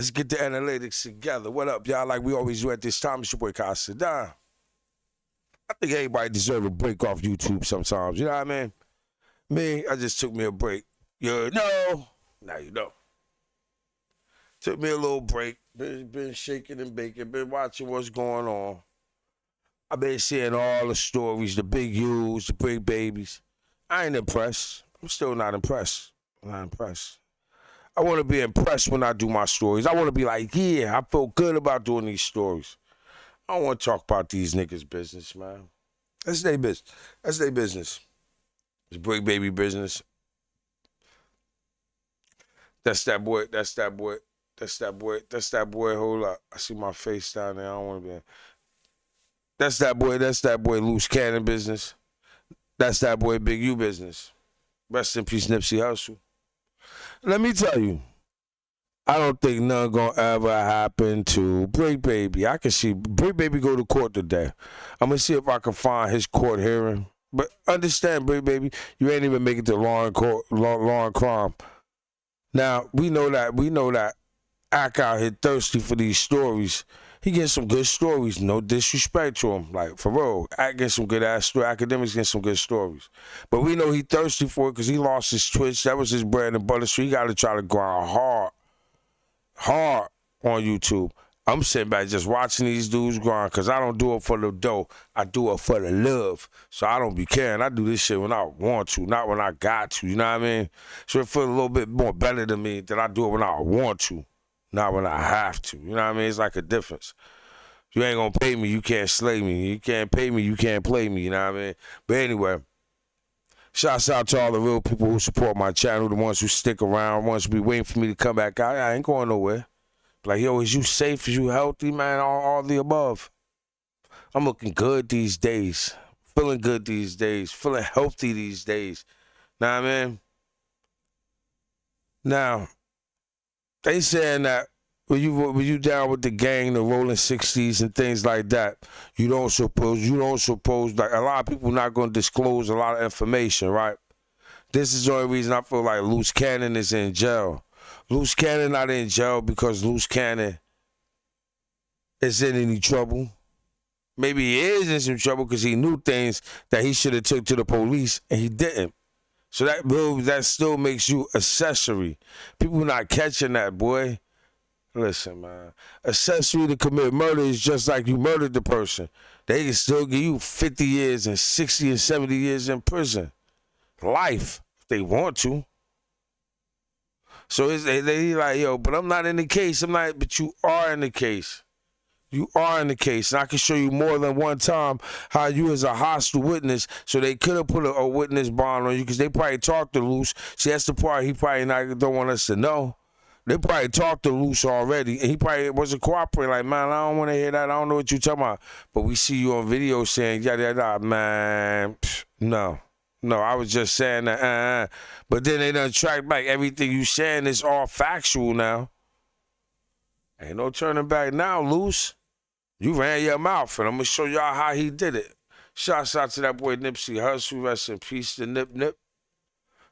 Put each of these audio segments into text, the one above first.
Let's get the analytics together. What up, y'all? Like we always do at this time, it's your boy Kai Saddam. I think everybody deserves a break off YouTube sometimes. You know what I mean? Me, I just took me a break. You know? Now you know. Took me a little break. Been shaking and baking. Been watching what's going on. I've been seeing all the stories, the big U's, the big babies. I ain't impressed. I'm still not impressed. I'm not impressed. I want to be impressed when I do my stories. I want to be like, yeah, I feel good about doing these stories. I don't want to talk about these niggas' business, man. That's their business. That's their business. It's big baby business. That's that boy. That's that boy. That's that boy. That's that boy. Hold up. I see my face down there. I don't want to be. That's that boy. That's that boy. Loose cannon business. That's that boy. Big U business. Rest in peace, Nipsey Hussle. Let me tell you, I don't think nothing gonna ever happen to Brick Baby. I can see Brick Baby go to court today. I'm gonna see if I can find his court hearing. But understand, Brick Baby, you ain't even make it to law and crime. Now we know that Ack out here thirsty for these stories. He getting some good stories, no disrespect to him. Like, for real, Ack getting some good ass stories. Academics getting some good stories. But we know he thirsty for it because he lost his Twitch. That was his bread and butter, so he got to try to grind hard on YouTube. I'm sitting back just watching these dudes grind because I don't do it for the dough. I do it for the love. So I don't be caring. I do this shit when I want to, not when I got to. You know what I mean? So it feels a little bit more better than me that I do it when I want to. Not when I have to. You know what I mean? It's like a difference. You ain't gonna pay me, you can't slay me. You can't pay me, you can't play me. You know what I mean? But anyway, shouts out to all the real people who support my channel, the ones who stick around, ones who be waiting for me to come back out. I ain't going nowhere. Like, yo, is you safe? Is you healthy, man? All the above. I'm looking good these days. Feeling good these days. Feeling healthy these days. Know what I mean? Now, they saying that when you down with the gang, the rolling 60s and things like that, you don't suppose like a lot of people not gonna disclose a lot of information, right? This is the only reason I feel like Loose Cannon is in jail. Loose Cannon not in jail because Loose Cannon is in any trouble. Maybe he is in some trouble because he knew things that he should have took to the police and he didn't. So that still makes you accessory. People not catching that, boy. Listen, man. Accessory to commit murder is just like you murdered the person. They can still give you 50 years and 60 and 70 years in prison. Life, if they want to. So they like, yo, but I'm not in the case. I'm not, but you are in the case. You are in the case, and I can show you more than one time how you as a hostile witness, so they could have put a witness bond on you because they probably talked to Luce. See, that's the part he probably not don't want us to know. They probably talked to Luce already, and he probably wasn't cooperating. Like, man, I don't want to hear that. I don't know what you're talking about. But we see you on video saying, yada, man, no, I was just saying that, But then they done track back. Everything you saying is all factual now. Ain't no turning back now, Luce. You ran your mouth, and I'm going to show y'all how he did it. Shouts out to that boy Nipsey Hussle. Rest in peace to Nip.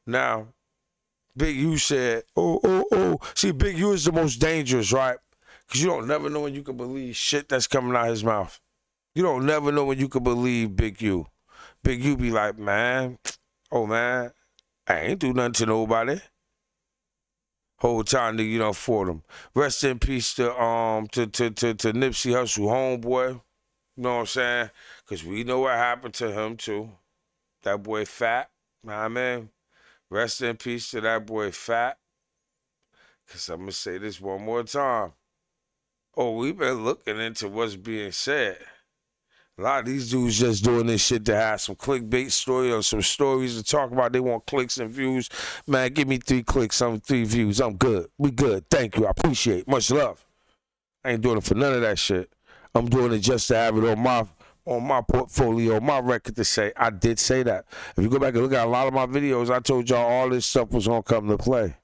Now, Big U said, oh. See, Big U is the most dangerous, right? Because you don't never know when you can believe shit that's coming out his mouth. You don't never know when you can believe Big U. Big U be like, man, I ain't do nothing to nobody. Whole time nigga, you done fought him. Rest in peace to Nipsey Hussle, homeboy. You know what I'm saying? Because we know what happened to him too. That boy Fat. Know what I mean? Rest in peace to that boy Fat. Because I'm going to say this one more time. Oh, we've been looking into what's being said. A lot of these dudes just doing this shit to have some clickbait story or some stories to talk about. They want clicks and views. Man, give me 3 clicks, 3 views. I'm good. We good. Thank you. I appreciate it. Much love. I ain't doing it for none of that shit. I'm doing it just to have it on my portfolio, my record to say I did say that. If you go back and look at a lot of my videos, I told y'all all this stuff was gonna come to play.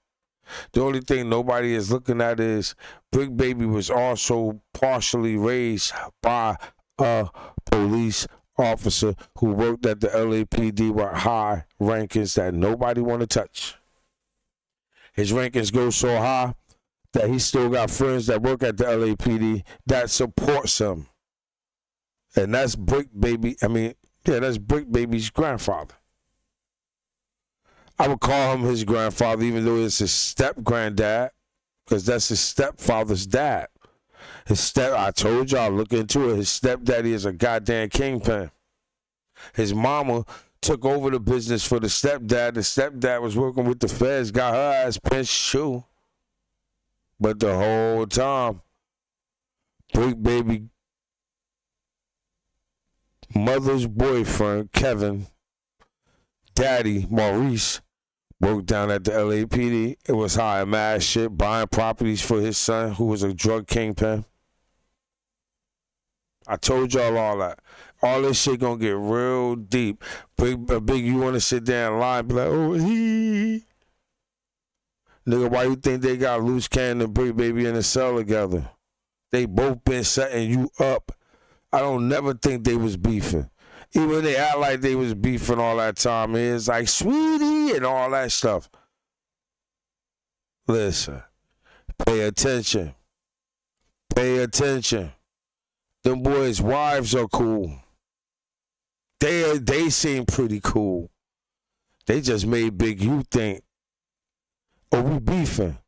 The only thing nobody is looking at is Brick Baby was also partially raised by a police officer who worked at the LAPD with high rankings that nobody want to touch. His rankings go so high that he still got friends that work at the LAPD that supports him. And that's Brick Baby. That's Brick Baby's grandfather. I would call him his grandfather, even though it's his step-granddad, because that's his stepfather's dad. I told y'all, look into it, his stepdaddy is a goddamn kingpin. His mama took over the business for the stepdad. The stepdad was working with the feds, got her ass pinched too. But the whole time, Brick Baby mother's boyfriend, Kevin, daddy, Maurice, worked down at the LAPD. It was high mad shit, buying properties for his son, who was a drug kingpin. I told y'all all that. All this shit gonna get real deep. Big, you wanna sit there and lie and be like, oh, he. Nigga, why you think they got Luce Cannon and Brick Baby in the cell together? They both been setting you up. I don't never think they was beefing. Even when they act like they was beefing all that time, it's like, sweetie, and all that stuff. Listen, pay attention. Pay attention. Them boys' wives are cool. They seem pretty cool. They just made Big U think, oh, we beefing.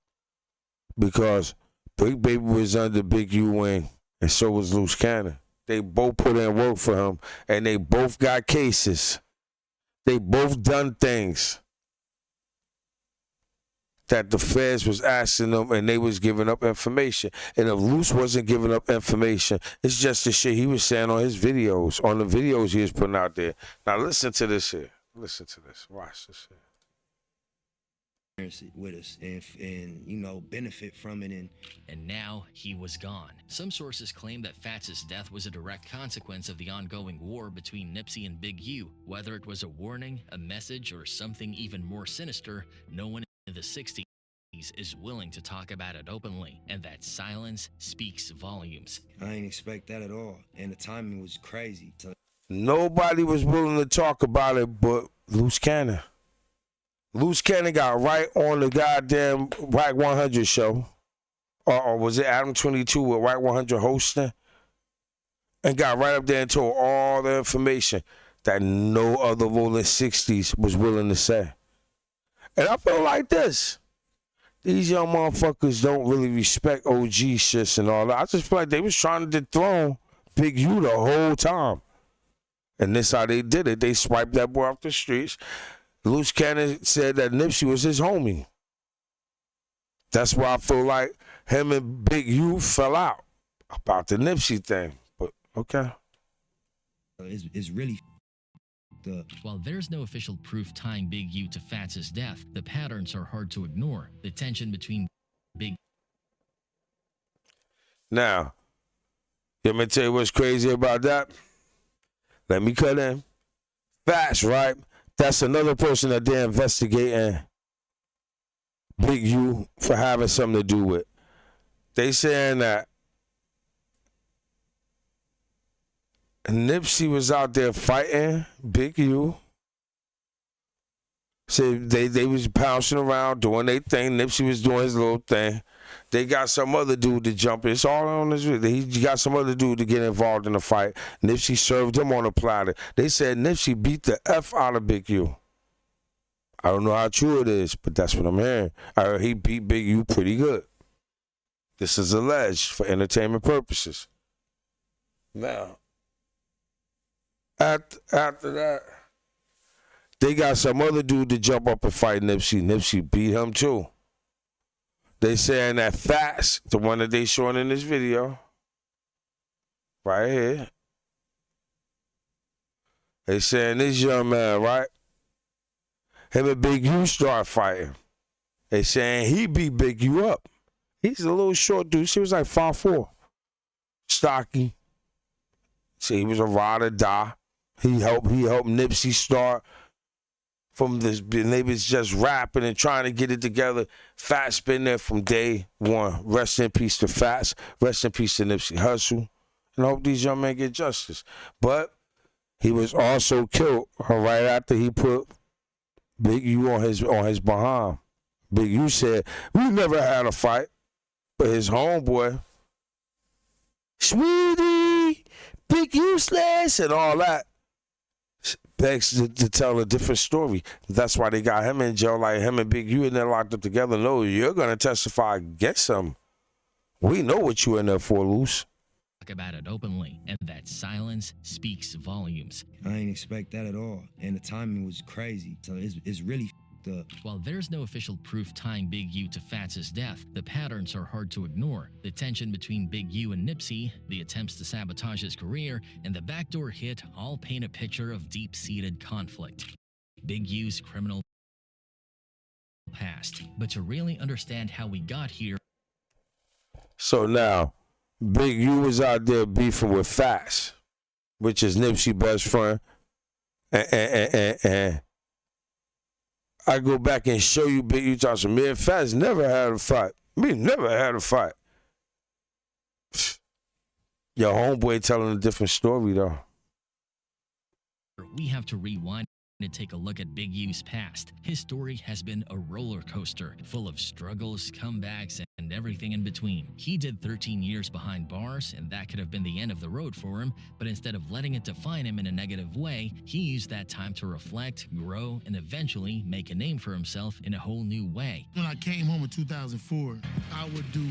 Because Brick Baby was under Big U wing, and so was Luce Cannon. They both put in work for him, and they both got cases. They both done things that the feds was asking them, and they was giving up information. And if Luce wasn't giving up information, it's just the shit he was saying on his videos, on the videos he was putting out there. Now listen to this here. Listen to this. Watch this here. With us and you know, benefit from it. And now he was gone. Some sources claim that Fatz's death was a direct consequence of the ongoing war between Nipsey and Big U. Whether it was a warning, a message, or something even more sinister, no one in the 60s is willing to talk about it openly, and that silence speaks volumes. I ain't expect that at all, and the timing was crazy. Nobody was willing to talk about it but Luce Cannon. Luce Cannon got right on the goddamn Wack 100 show. Or was it Adam 22 with Wack 100 hosting? And got right up there and told all the information that no other rolling 60s was willing to say. And I feel like this. These young motherfuckers don't really respect OG shits and all that. I just feel like they was trying to dethrone Big U the whole time. And this how they did it. They swiped that boy off the streets. Luce Cannon said that Nipsey was his homie. That's why I feel like him and Big U fell out about the Nipsey thing. But, okay. It's really While there's no official proof tying Big U to Fatz's death, the patterns are hard to ignore. The tension between Big... Now, let me tell you what's crazy about that. Let me cut in. Fatz, right? That's another person that they're investigating Big U for having something to do with. They saying that Nipsey was out there fighting Big U. So they was bouncing around doing their thing. Nipsey was doing his little thing. They got some other dude to jump in. It's all on this video. He got some other dude to get involved in the fight. Nipsey served him on a platter. They said Nipsey beat the F out of Big U. I don't know how true it is, but that's what I'm hearing. I heard he beat Big U pretty good. This is alleged for entertainment purposes. Now, after that, they got some other dude to jump up and fight Nipsey. Nipsey beat him too. They saying that Fatz, the one that they showing in this video, right here. They saying this young man, right? Him and Big U start fighting. They saying he beat Big U up. He's a little short dude. He was like 5'4", stocky. See, he was a ride or die. He helped Nipsey start from this. They was just rapping and trying to get it together. Fatz been there from day one. Rest in peace to Fatz. Rest in peace to Nipsey Hussle. And I hope these young men get justice. But he was also killed right after he put Big U on his behind. Big U said, "We never had a fight." But his homeboy, Sweetie, Big Useless, and all that, begs to tell a different story. That's why they got him in jail, like him and Big U, and they're locked up together. No, you're going to testify against him. We know what you in there for, Luce. Talk about it openly, and that silence speaks volumes. I ain't expect that at all, and the timing was crazy. So it's really f***ed up. While there's no official proof tying Big U to Fats' death, the patterns are hard to ignore. The tension between Big U and Nipsey, the attempts to sabotage his career, and the backdoor hit all paint a picture of deep-seated conflict. Big U's criminal past. But to really understand how we got here, So now, Big U was out there beefing with Fats, which is Nipsey's best friend. And I go back and show you Big U talking, me and Fats never had a fight. Me never had a fight. Your homeboy telling a different story, though. we have to rewind and take a look at Big U's past. His story has been a roller coaster, full of struggles, comebacks, and everything in between. He did 13 years behind bars, and that could have been the end of the road for him, but instead of letting it define him in a negative way, he used that time to reflect, grow, and eventually make a name for himself in a whole new way. When I came home in 2004, I would do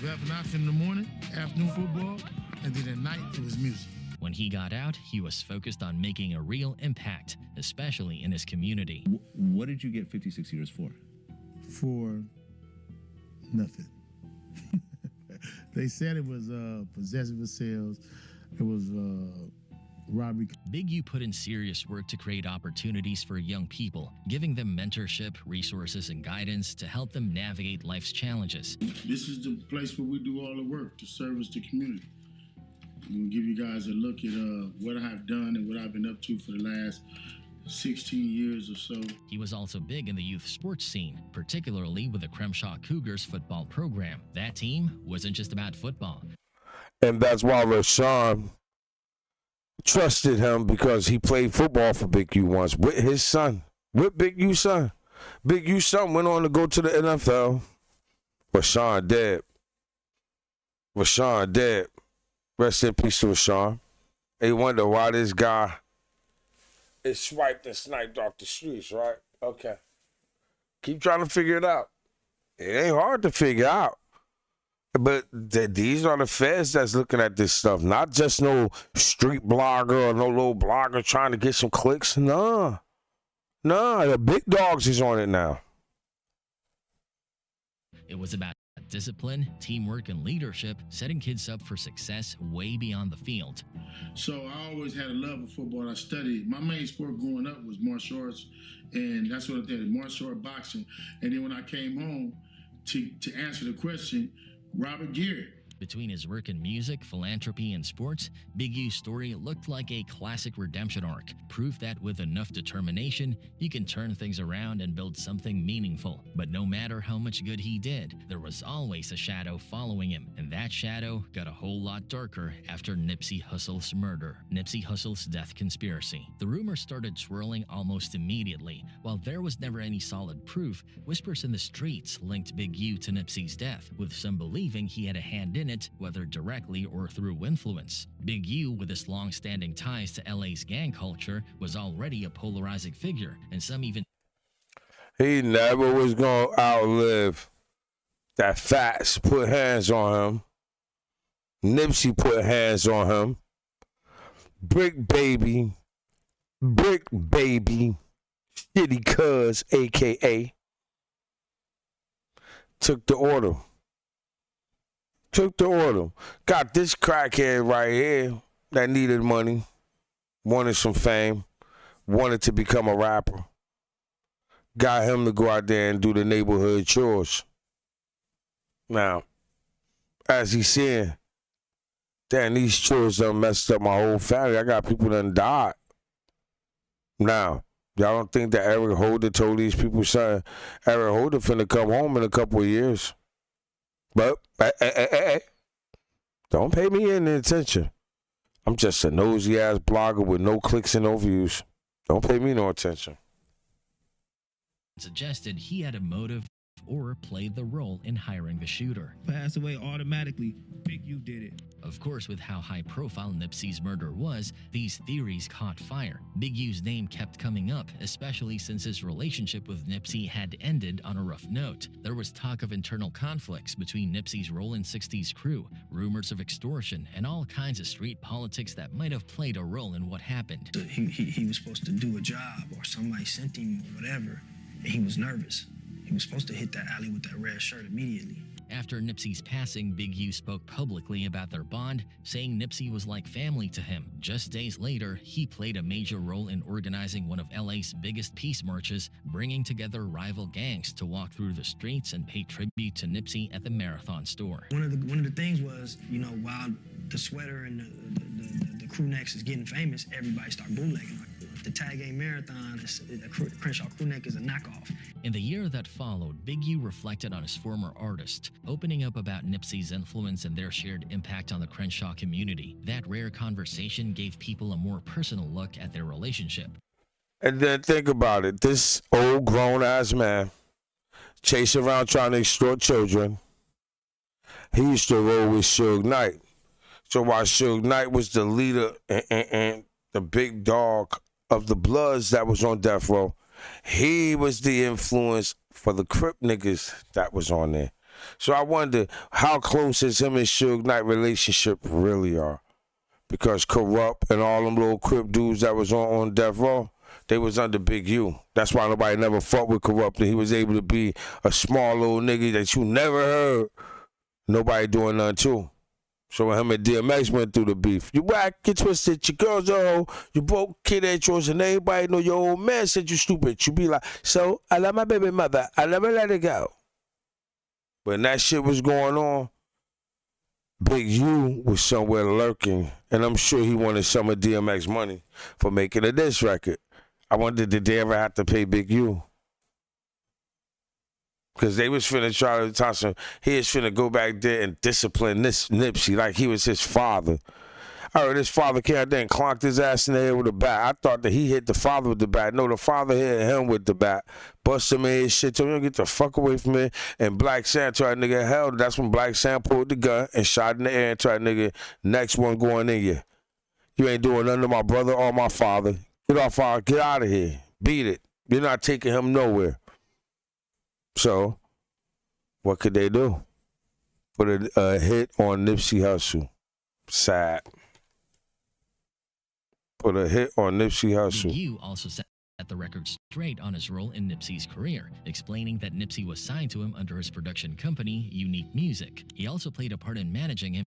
rapping option in the morning, afternoon football, and then at night it was music. When he got out, he was focused on making a real impact, especially in his community. What did you get 56 years for? For nothing. They said it was possessive sales. It was robbery. Big U put in serious work to create opportunities for young people, giving them mentorship, resources, and guidance to help them navigate life's challenges. This is the place where we do all the work to service the community. We'll give you guys a look at what I have done and what I've been up to for the last 16 years or so. He was also big in the youth sports scene, particularly with the Crenshaw Cougars football program. That team wasn't just about football. And that's why Rashawn trusted him, because he played football for Big U once with his son, with Big U's son. Big U's son went on to go to the NFL. Rashawn dead. Rashawn dead. Rest in peace to Rashawn. They wonder why this guy is swiped and sniped off the streets, right? Okay. Keep trying to figure it out. It ain't hard to figure out. But these are the feds that's looking at this stuff, not just no street blogger or no little blogger trying to get some clicks. Nah, the big dogs is on it now. It was about discipline, teamwork, and leadership, setting kids up for success way beyond the field. So I always had a love of football. I studied. My main sport growing up was martial arts, and that's what I did, martial art boxing. And then when I came home, to answer the question, Robert Garrett. Between his work in music, philanthropy, and sports, Big U's story looked like a classic redemption arc, proof that with enough determination, you can turn things around and build something meaningful. But no matter how much good he did, there was always a shadow following him, and that shadow got a whole lot darker after Nipsey Hussle's murder. Nipsey Hussle's death conspiracy. The rumors started swirling almost immediately. While there was never any solid proof, whispers in the streets linked Big U to Nipsey's death, with some believing he had a hand in it, whether directly or through influence. Big U, with his long-standing ties to LA's gang culture, was already a polarizing figure, and some even He never was going to outlive that Fats put hands on him. Nipsey put hands on him. Brick Baby, Shitty Cuz, a.k.a., took the order. Got this crackhead right here that needed money, wanted some fame, wanted to become a rapper. Got him to go out there and do the neighborhood chores. Now, as he's saying, damn, these chores done messed up my whole family. I got people that done died. Now, y'all don't think that Eric Holder told these people something? Eric Holder finna come home in a couple of years. But, hey, don't pay me any attention. I'm just a nosy-ass blogger with no clicks and no views. Don't pay me no attention. suggested he had a motive or played the role in hiring the shooter. Passed away automatically. Big U did it. Of course, with how high-profile Nipsey's murder was, these theories caught fire. Big U's name kept coming up, especially since his relationship with Nipsey had ended on a rough note. There was talk of internal conflicts between Nipsey's Rollin' 60s crew, rumors of extortion, and all kinds of street politics that might have played a role in what happened. He was supposed to do a job, or somebody sent him or whatever, and he was nervous. He was supposed to hit that alley with that red shirt immediately. After Nipsey's passing, Big U spoke publicly about their bond, saying Nipsey was like family to him. Just days later, he played a major role in organizing one of LA's biggest peace marches, bringing together rival gangs to walk through the streets and pay tribute to Nipsey at the Marathon store. One of the things was, while the sweater and the crew necks is getting famous, everybody start bootlegging. The Tag Game Marathon, the Crenshaw crew neck is a knockoff. In the year that followed, Big U reflected on his former artist, opening up about Nipsey's influence and their shared impact on the Crenshaw community. That rare conversation gave people a more personal look at their relationship. And then think about it. This old grown-ass man chasing around trying to extort children. He used to roll with Suge Knight. So while Suge Knight was the leader and the big dog of the Bloods that was on death row, he was the influence for the Crip niggas that was on there. So I wonder how close is him and Suge Knight relationship really are. Because Corrupt and all them little Crip dudes that was on death row, they was under Big U. That's why nobody never fought with Corrupt, and he was able to be a small little nigga that you never heard nobody doing nothing to. So when him and DMX went through the beef, you whack, you twisted, your girl's a hoe, you broke, kid ain't yours, and everybody know your old man said you stupid. You be like, so I love my baby mother, I never let her go. When that shit was going on, Big U was somewhere lurking, and I'm sure he wanted some of DMX money for making a diss record. I wonder, did they ever have to pay Big U? Because they was finna try to toss him. He was finna go back there and discipline this Nipsey like he was his father. I heard his father came out there and clonked his ass in the head with a bat. I thought that he hit the father with the bat. No, the father hit him with the bat. Bust him in his shit. Told him, get the fuck away from me. And Black Sam told that nigga, hell, that's when Black Sam pulled the gun and shot in the air and told that nigga, next one going in you. You ain't doing nothing to my brother or my father. Get out of here. Beat it. You're not taking him nowhere. So, what could they do? Put a hit on Nipsey Hussle. Sad. Put a hit on Nipsey Hussle. Big U also set the record straight on his role in Nipsey's career, explaining that Nipsey was signed to him under his production company, Unique Music. He also played a part in managing him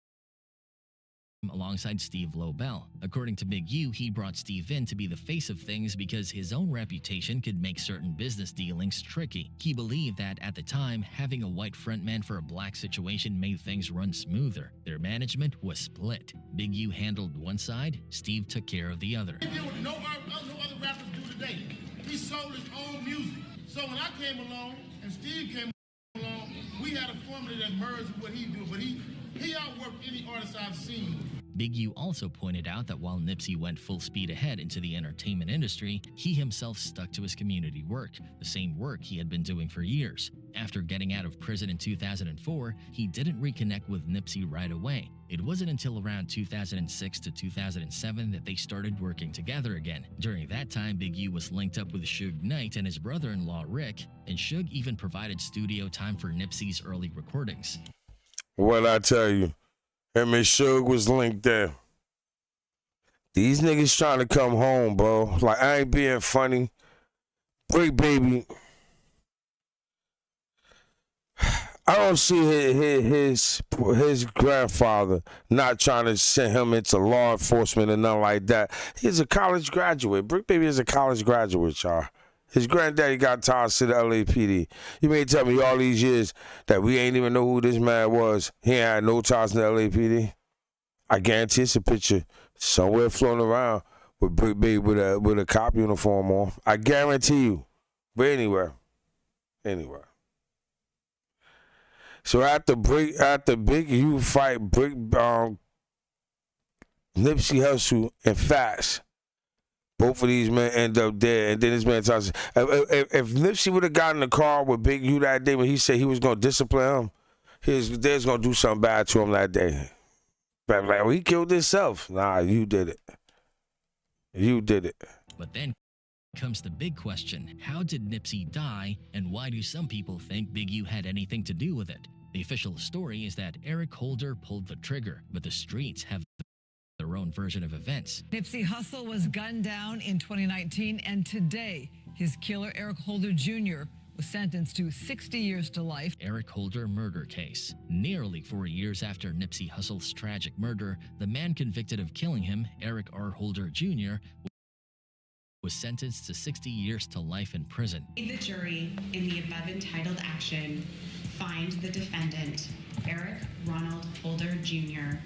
alongside Steve Lobel. According to Big U, he brought Steve in to be the face of things because his own reputation could make certain business dealings tricky. He believed that at the time, having a white frontman for a black situation made things run smoother. Their management was split. Big U handled one side, Steve took care of the other. He did what no other rappers do today. He sold his own music. So when I came along and Steve came along, we had a formula that merged with what he do, but he outworked any artist I've seen. Big U also pointed out that while Nipsey went full speed ahead into the entertainment industry, he himself stuck to his community work, the same work he had been doing for years. After getting out of prison in 2004, he didn't reconnect with Nipsey right away. It wasn't until around 2006 to 2007 that they started working together again. During that time, Big U was linked up with Suge Knight and his brother-in-law Rick, and Suge even provided studio time for Nipsey's early recordings. What I tell you, him and Suge was linked there. These niggas trying to come home, bro. Like, I ain't being funny. Brick Baby. I don't see his grandfather not trying to send him into law enforcement or nothing like that. He's a college graduate. Brick Baby is a college graduate, y'all. His granddaddy got ties to the LAPD. You may tell me all these years that we ain't even know who this man was. He ain't had no ties to the LAPD. I guarantee it's a picture somewhere floating around with Brick Baby with a cop uniform on. I guarantee you. But anyway. So after Big U fight Nipsey Hussle and Fats, Both of these men end up dead, and then this man tells if Nipsey would have gotten in the car with Big U that day when he said he was gonna discipline him, they was gonna do something bad to him that day. But like, well, he killed himself. Nah, you did it. You did it. But then comes the big question: how did Nipsey die, and why do some people think Big U had anything to do with it? The official story is that Eric Holder pulled the trigger, but the streets have their own version of events. Nipsey Hussle was gunned down in 2019, and today his killer, Eric Holder Jr., was sentenced to 60 years to life. Eric Holder murder case. Nearly 4 years after Nipsey Hussle's tragic murder, the man convicted of killing him, Eric R. Holder Jr., was sentenced to 60 years to life in prison. The jury in the above entitled action find the defendant, Eric Ronald Holder Jr.,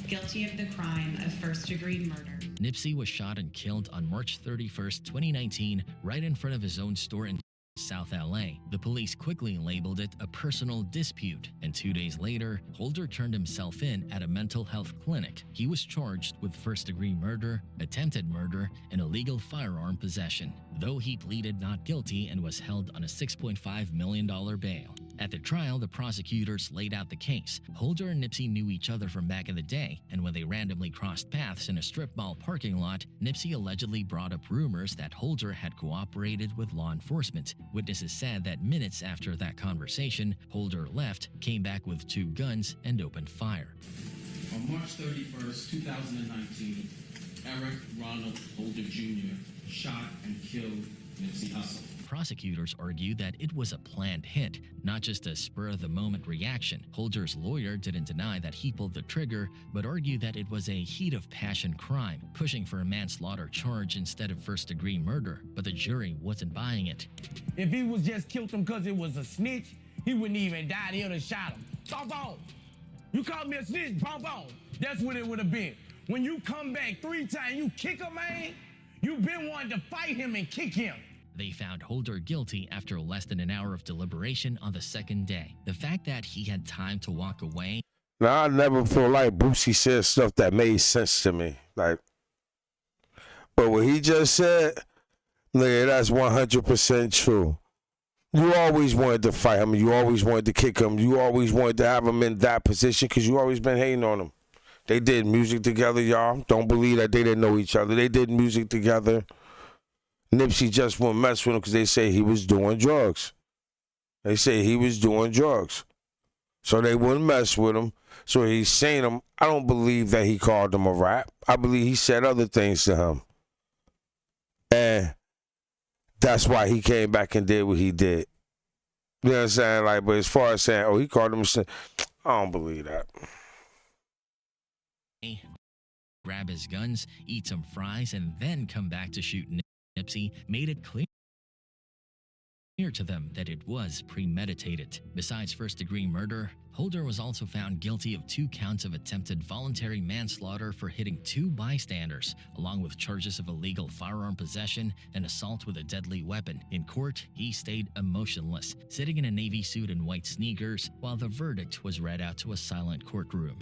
guilty of the crime of first-degree murder. Nipsey was shot and killed on March 31st, 2019, right in front of his own store in South LA. The police quickly labeled it a personal dispute, and 2 days later, Holder turned himself in at a mental health clinic. He was charged with first-degree murder, attempted murder, and illegal firearm possession, though he pleaded not guilty and was held on a $6.5 million bail. At the trial, the prosecutors laid out the case. Holder and Nipsey knew each other from back in the day, and when they randomly crossed paths in a strip mall parking lot, Nipsey allegedly brought up rumors that Holder had cooperated with law enforcement. Witnesses said that minutes after that conversation, Holder left, came back with 2 guns, and opened fire. On March 31st, 2019, Eric Ronald Holder Jr. shot and killed Nipsey Hussle. Prosecutors argued that it was a planned hit, not just a spur-of-the-moment reaction. Holder's lawyer didn't deny that he pulled the trigger, but argued that it was a heat-of-passion crime, pushing for a manslaughter charge instead of first-degree murder, but the jury wasn't buying it. If he was just killed him because it was a snitch, he wouldn't even die. He would have shot him. Bump on. You called me a snitch, bump on. That's what it would have been. When you come back 3 times, you kick a man, you been wanting to fight him and kick him. They found Holder guilty after less than an hour of deliberation on the second day. The fact that he had time to walk away. Now, I never feel like Boosie said stuff that made sense to me. Like, but what he just said, nigga, that's 100% true. You always wanted to fight him. You always wanted to kick him. You always wanted to have him in that position because you always been hating on him. They did music together, y'all. Don't believe that they didn't know each other. They did music together. Nipsey just wouldn't mess with him because they say he was doing drugs. They say he was doing drugs. So they wouldn't mess with him. So he's saying him. I don't believe that he called him a rap. I believe he said other things to him. And that's why he came back and did what he did. You know what I'm saying? Like, but as far as saying, oh, he called him a I don't believe that. Grab his guns, eat some fries, and then come back to shoot Nipsey made it clear to them that it was premeditated. Besides first-degree murder, Holder was also found guilty of 2 counts of attempted voluntary manslaughter for hitting 2 bystanders, along with charges of illegal firearm possession and assault with a deadly weapon. In court, he stayed emotionless, sitting in a navy suit and white sneakers, while the verdict was read out to a silent courtroom.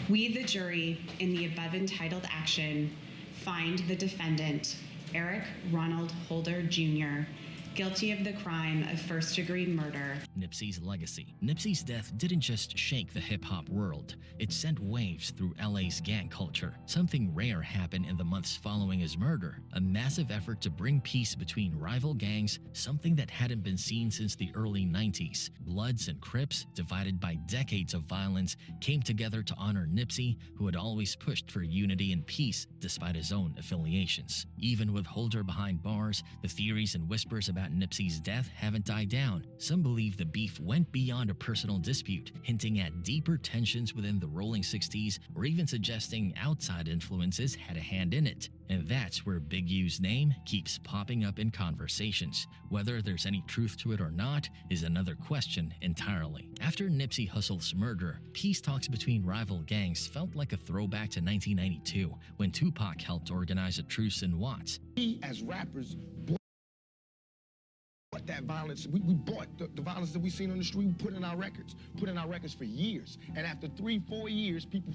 We, the jury, in the above entitled action, find the defendant, Eric Ronald Holder Jr., guilty of the crime of first-degree murder. Nipsey's legacy. Nipsey's death didn't just shake the hip-hop world. It sent waves through LA's gang culture. Something rare happened in the months following his murder. A massive effort to bring peace between rival gangs, something that hadn't been seen since the early 90s. Bloods and Crips, divided by decades of violence, came together to honor Nipsey, who had always pushed for unity and peace despite his own affiliations. Even with Holder behind bars, the theories and whispers about Nipsey's death haven't died down. Some believe the beef went beyond a personal dispute, hinting at deeper tensions within the Rolling 60s, or even suggesting outside influences had a hand in it. And that's where Big U's name keeps popping up in conversations. Whether there's any truth to it or not is another question entirely. After Nipsey Hussle's murder, peace talks between rival gangs felt like a throwback to 1992, when Tupac helped organize a truce in Watts. We as rappers that violence. We bought the violence that we seen on the street. We put in our records for years. And after 3-4 years, people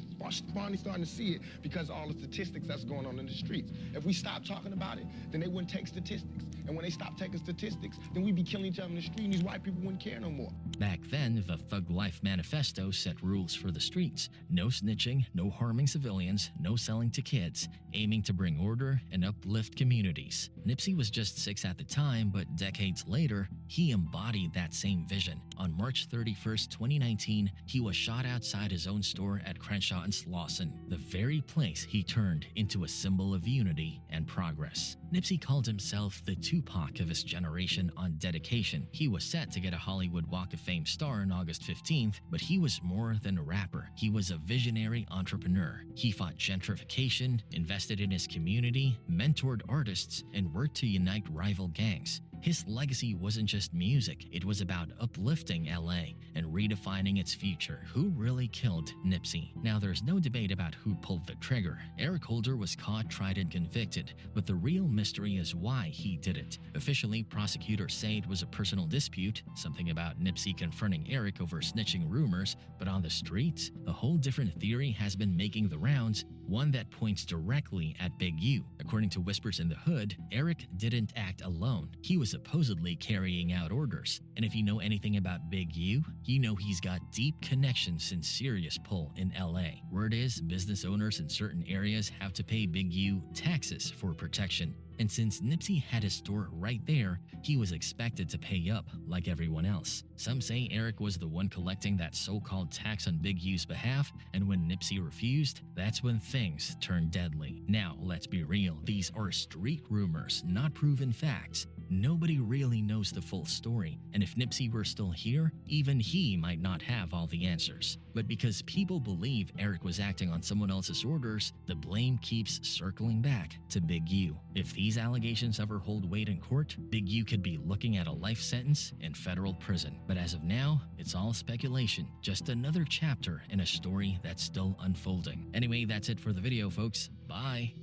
finally starting to see it because of all the statistics that's going on in the streets. If we stop talking about it, then they wouldn't take statistics. And when they stop taking statistics, then we'd be killing each other in the street, and these white people wouldn't care no more. Back then, the Thug Life Manifesto set rules for the streets. No snitching, no harming civilians, no selling to kids, aiming to bring order and uplift communities. Nipsey was just 6 at the time, but decades later, he embodied that same vision. On March 31st, 2019, he was shot outside his own store at Crenshaw and Slauson, the very place he turned into a symbol of unity and progress. Nipsey called himself the Tupac of his generation on dedication. He was set to get a Hollywood Walk of Fame star on August 15th, but he was more than a rapper. He was a visionary entrepreneur. He fought gentrification, invested in his community, mentored artists, and worked to unite rival gangs. His legacy wasn't just music, it was about uplifting LA and redefining its future. Who really killed Nipsey? Now, there's no debate about who pulled the trigger. Eric Holder was caught, tried, and convicted, but the real mystery is why he did it. Officially, prosecutors say it was a personal dispute, something about Nipsey confronting Eric over snitching rumors, but on the streets, a whole different theory has been making the rounds, one that points directly at Big U. According to Whispers in the Hood, Eric didn't act alone. He was supposedly carrying out orders. And if you know anything about Big U, you know he's got deep connections and serious pull in LA. Word is, business owners in certain areas have to pay Big U taxes for protection. And since Nipsey had his store right there, he was expected to pay up like everyone else. Some say Eric was the one collecting that so-called tax on Big U's behalf, and when Nipsey refused, that's when things turned deadly. Now, let's be real, these are street rumors, not proven facts. Nobody really knows the full story, and if Nipsey were still here, even he might not have all the answers. But because people believe Eric was acting on someone else's orders, the blame keeps circling back to Big U. If these allegations ever hold weight in court, Big U could be looking at a life sentence in federal prison. But as of now, it's all speculation, just another chapter in a story that's still unfolding. Anyway, that's it for the video, folks. Bye.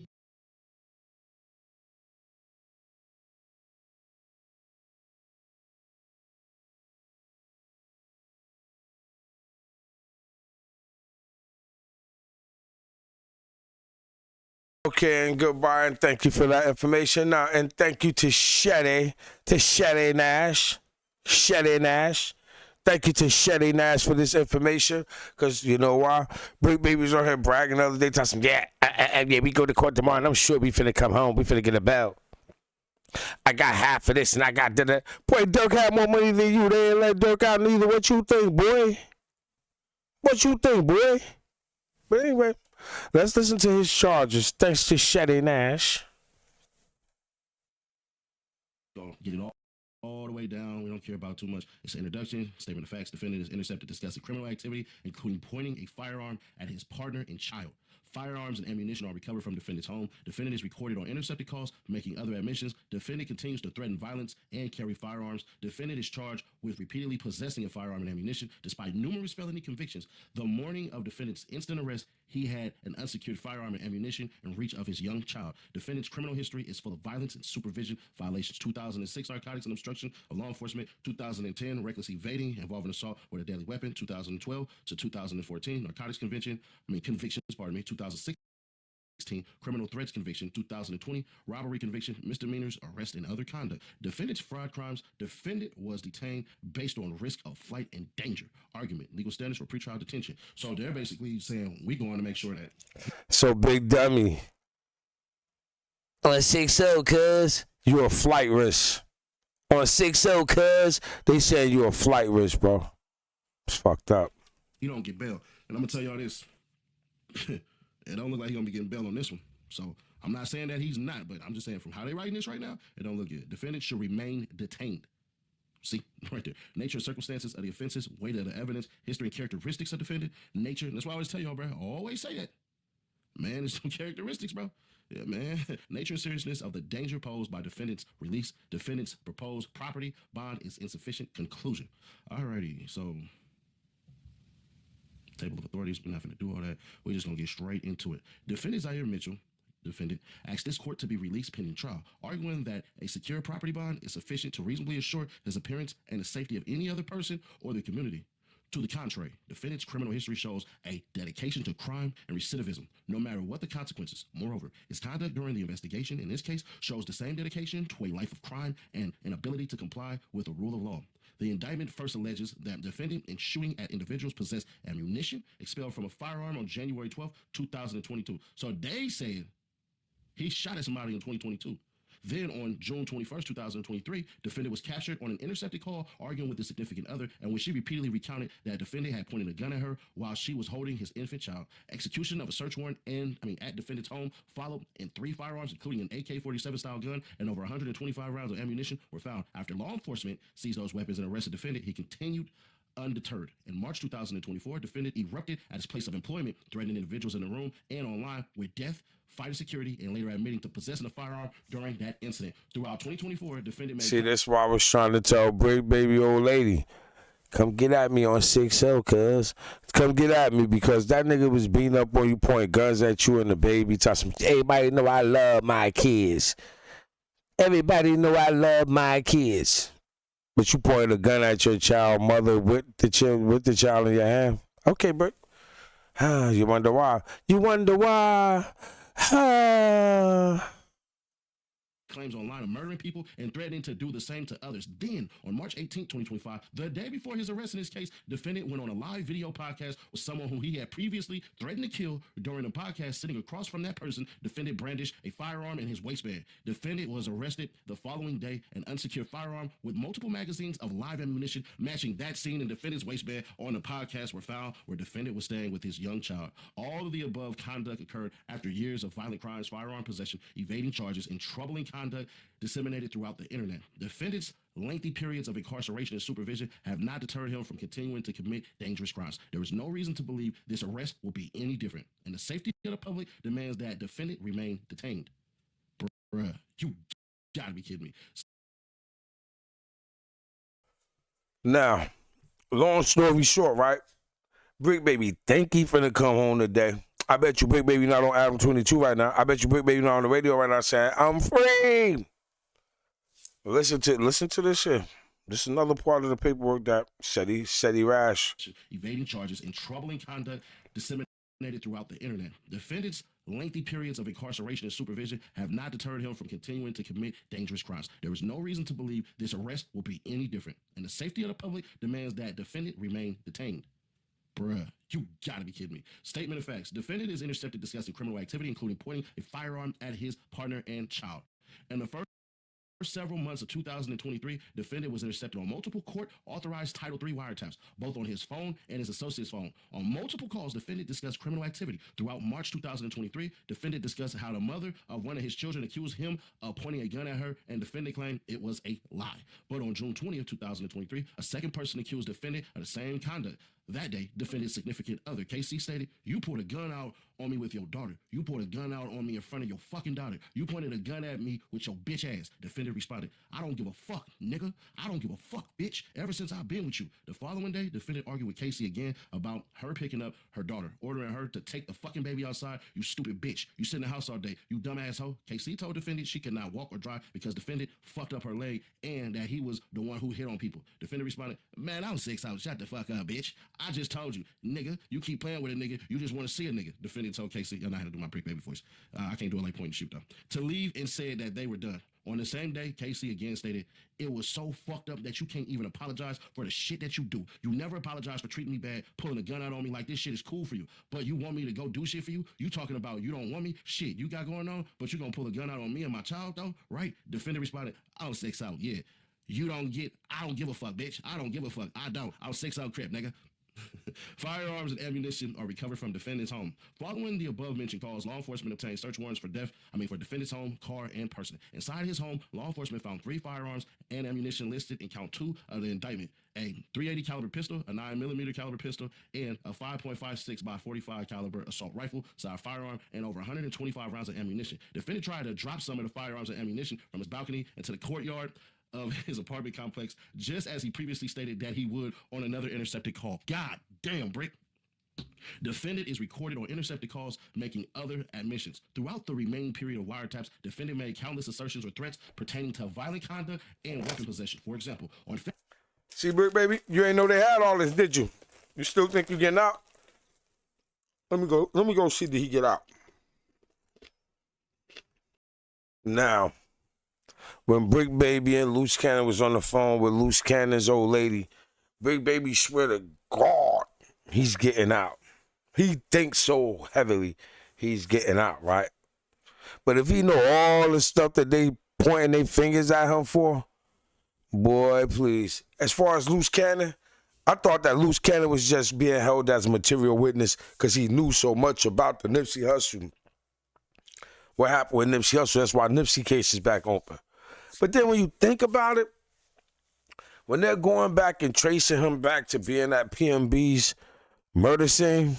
Okay, and goodbye, and thank you for that information. Now, and thank you to Shetty Nash. Thank you to Shetty Nash for this information, because you know why? Brick Baby's on here bragging the other day, talking, yeah, we go to court tomorrow, and I'm sure we finna come home, we finna get a belt. I got half of this, and I got that. Boy, Dirk had more money than you. They ain't let Dirk out neither. What you think, boy? What you think, boy? But anyway, let's listen to his charges. Thanks to Shetty Nash. Don't get it all the way down. We don't care about too much. It's an introduction, statement of facts. Defendant is intercepted discussing criminal activity, including pointing a firearm at his partner and child. Firearms and ammunition are recovered from defendant's home. Defendant is recorded on intercepted calls, making other admissions. Defendant continues to threaten violence and carry firearms. Defendant is charged with repeatedly possessing a firearm and ammunition, despite numerous felony convictions. The morning of defendant's instant arrest, he had an unsecured firearm and ammunition in reach of his young child. Defendant's criminal history is full of violence and supervision violations. 2006, narcotics and obstruction of law enforcement. 2010, reckless evading involving assault with a deadly weapon. 2012 to 2014, narcotics convictions, 2016, criminal threats conviction. 2020, robbery conviction, misdemeanors, arrest, and other conduct. Defendant's fraud crimes. Defendant was detained based on risk of flight and danger. Argument, legal standards for pretrial detention. So they're basically saying we going to make sure that. So, big dummy. On 6-0, cuz, you're a flight risk. On 6-0, cuz, they saying you're a flight risk, bro. It's fucked up. You don't get bail. And I'm going to tell y'all this. It don't look like he's going to be getting bail on this one. So I'm not saying that he's not, but I'm just saying from how they writing this right now, it don't look good. Defendant should remain detained. See, right there. Nature and circumstances of the offenses, weight of the evidence, history and characteristics of defendant, nature. And that's why I always tell y'all, bro, I always say that. Man, there's some characteristics, bro. Yeah, man. Nature and seriousness of the danger posed by defendant's release. Defendant's proposed property bond is insufficient. Conclusion. Alrighty, so table of authorities, we're not going to do all that. We're just going to get straight into it. Defendant Zaire Mitchell defendant, asked this court to be released pending trial, arguing that a secure property bond is sufficient to reasonably assure his appearance and the safety of any other person or the community. To the contrary, defendant's criminal history shows a dedication to crime and recidivism, no matter what the consequences. Moreover, his conduct during the investigation in this case shows the same dedication to a life of crime and an ability to comply with the rule of law. The indictment first alleges that defendant, in shooting at individuals, possessed ammunition expelled from a firearm on January 12, 2022. So they said he shot at somebody in 2022. Then on June 21st, 2023, defendant was captured on an intercepted call arguing with a significant other, and when she repeatedly recounted that defendant had pointed a gun at her while she was holding his infant child. Execution of a search warrant at defendant's home followed, and 3 firearms, including an AK-47 style gun and over 125 rounds of ammunition, were found. After law enforcement seized those weapons and arrested defendant, he continued undeterred. In March 2024, defendant erupted at his place of employment, threatening individuals in the room and online with death, fighting security, and later admitting to possessing a firearm during that incident. Throughout 2024, defendant made... See, that's why I was trying to tell Big Baby Old Lady, come get at me on 6-0, cuz. Come get at me, because that nigga was beating up on you, pointing guns at you and the baby. Talking, everybody know I love my kids. Everybody know I love my kids. But you pointed a gun at your child mother with the child in your hand. Okay, Brick. You wonder why. You wonder why. Claims online of murdering people and threatening to do the same to others. Then, on March 18, 2025, the day before his arrest in this case, defendant went on a live video podcast with someone who he had previously threatened to kill. During the podcast, sitting across from that person, defendant brandished a firearm in his waistband. Defendant was arrested the following day. An unsecured firearm with multiple magazines of live ammunition matching that seen in defendant's waistband on the podcast were found where defendant was staying with his young child. All of the above conduct occurred after years of violent crimes, firearm possession, evading charges, and troubling conduct disseminated throughout the internet. Defendant's lengthy periods of incarceration and supervision have not deterred him from continuing to commit dangerous crimes. There is no reason to believe this arrest will be any different, and the safety of the public demands that defendant remain detained. Bruh, you gotta be kidding me. Now, long story short, right? Brick Baby, thank you for the come home today. I bet you Brick Baby not on Adam 22 right now. I bet you Brick Baby not on the radio right now saying, I'm free. Listen to this shit. This is another part of the paperwork that said he rash. Evading charges and troubling conduct disseminated throughout the internet. Defendant's lengthy periods of incarceration and supervision have not deterred him from continuing to commit dangerous crimes. There is no reason to believe this arrest will be any different, and the safety of the public demands that defendant remain detained. Bruh, you gotta be kidding me. Statement of facts. Defendant is intercepted discussing criminal activity, including pointing a firearm at his partner and child. In the first several months of 2023, defendant was intercepted on multiple court-authorized Title III wiretaps, both on his phone and his associate's phone. On multiple calls, defendant discussed criminal activity. Throughout March 2023, defendant discussed how the mother of one of his children accused him of pointing a gun at her, and defendant claimed it was a lie. But on June 20th, 2023, a second person accused defendant of the same conduct. That day, defendant's significant other, KC, stated, "You pulled a gun out on me with your daughter. You pulled a gun out on me in front of your fucking daughter. You pointed a gun at me with your bitch ass." Defendant responded, "I don't give a fuck, nigga. I don't give a fuck, bitch. Ever since I've been with you." The following day, defendant argued with Casey again about her picking up her daughter, ordering her to take the fucking baby outside. "You stupid bitch. You sit in the house all day. You dumb asshole." Casey told defendant she could not walk or drive because defendant fucked up her leg and that he was the one who hit on people. Defendant responded, "Man, I'm 6 out. Shut the fuck up, bitch. I just told you, nigga, you keep playing with a nigga, you just want to see a nigga." Defendant told Casey, and I had to do my Brick Baby voice. I can't do it like point and shoot though. To leave and said that they were done. On the same day, Casey again stated, "It was so fucked up that you can't even apologize for the shit that you do. You never apologize for treating me bad, pulling a gun out on me like this shit is cool for you. But you want me to go do shit for you? You talking about you don't want me? Shit, you got going on, but you gonna pull a gun out on me and my child though, right?" Defendant responded, "I was 6 out, yeah. I don't give a fuck, bitch. I don't give a fuck. I don't. I was 6 out crip, nigga." Firearms and ammunition are recovered from defendant's home. Following the above-mentioned calls, law enforcement obtained search warrants for defendant's home, car, and person. Inside his home, law enforcement found 3 firearms and ammunition listed in count 2 of the indictment: a .380 caliber pistol, a 9mm caliber pistol, and a 5.56 by 45 caliber assault rifle style firearm, and over 125 rounds of ammunition. Defendant tried to drop some of the firearms and ammunition from his balcony into the courtyard of his apartment complex, just as he previously stated that he would on another intercepted call. God damn, Brick. Defendant is recorded on intercepted calls making other admissions. Throughout the remaining period of wiretaps, defendant made countless assertions or threats pertaining to violent conduct and weapon possession. For example, on See, Brick Baby, you ain't know they had all this, did you? You still think you getting out? Let me go see did he get out. Now, when Brick Baby and Luce Cannon was on the phone with Luce Cannon's old lady, Brick Baby swear to God he's getting out. He thinks so heavily he's getting out, right? But if he know all the stuff that they pointing their fingers at him for, boy, please. As far as Luce Cannon, I thought that Luce Cannon was just being held as a material witness because he knew so much about the Nipsey Hussle. What happened with Nipsey Hussle, that's why Nipsey case is back open. But then when you think about it, when they're going back and tracing him back to being at PMB's murder scene,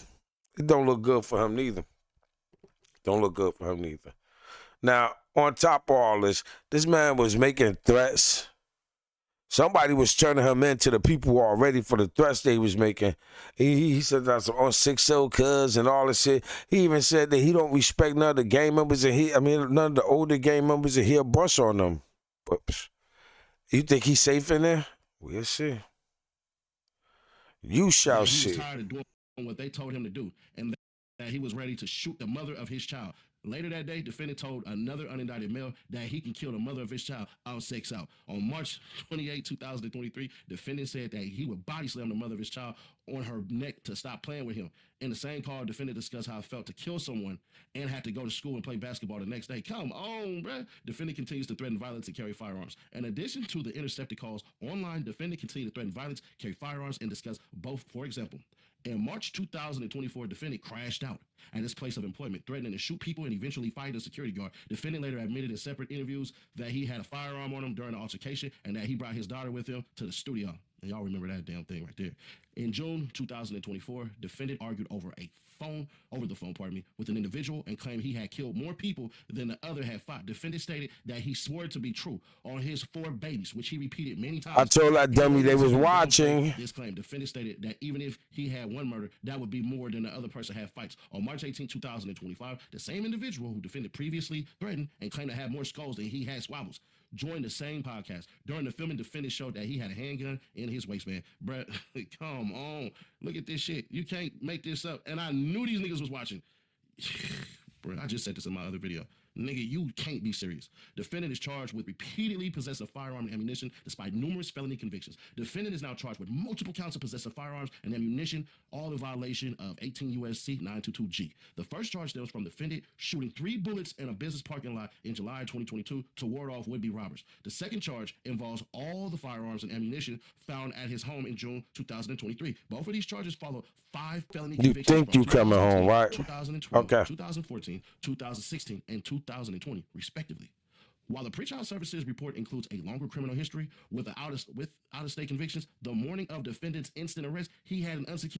it don't look good for him neither. Don't look good for him neither. Now, on top of all this man was making threats. Somebody was turning him into the people already for the threats they was making. He said that's on 6-0 cuz and all this shit. He even said that he don't respect none of the gang members and none of the older gang members and he'll bust on them. But you think he's safe in there? We'll see. You shall see. He was tired of doing what they told him to do and that he was ready to shoot the mother of his child. Later that day, defendant told another unindicted male that he can kill the mother of his child on 6-0. On March 28, 2023, defendant said that he would body slam the mother of his child on her neck to stop playing with him. In the same call, defendant discussed how it felt to kill someone and had to go to school and play basketball the next day. Come on, bruh. Defendant continues to threaten violence and carry firearms. In addition to the intercepted calls online, defendant continued to threaten violence, carry firearms, and discuss both. For example, in March 2024, defendant crashed out at his place of employment, threatening to shoot people and eventually fight a security guard. Defendant later admitted in separate interviews that he had a firearm on him during the altercation and that he brought his daughter with him to the studio. And y'all remember that damn thing right there. In June 2024, defendant argued over the phone, with an individual and claimed he had killed more people than the other had fought. Defendant stated that he swore to be true on his 4 babies, which he repeated many times. I told that dummy they was watching. This claim, defendant stated that even if he had one murder, that would be more than the other person had fights. On March 18, 2025, the same individual who defendant previously threatened and claimed to have more skulls than he had swabbles joined the same podcast. During the filming, defendant showed that he had a handgun in his waistband. Bruh, come on. Look at this shit. You can't make this up. And I knew these niggas was watching. Bruh, I just said this in my other video. Nigga, you can't be serious. Defendant is charged with repeatedly possessing firearm and ammunition despite numerous felony convictions. Defendant is now charged with multiple counts of possessing firearms and ammunition, all in violation of 18 U.S.C. 922G. The first charge stems from defendant shooting 3 bullets in a business parking lot in July 2022 to ward off would-be robbers. The second charge involves all the firearms and ammunition found at his home in June 2023. Both of these charges follow 5 felony convictions. You think you coming home, right? 2012, Okay. 2014, 2016, and 2020, respectively. While the pretrial services report includes a longer criminal history with out-of-state convictions, the morning of defendant's instant arrest, he had an unsecured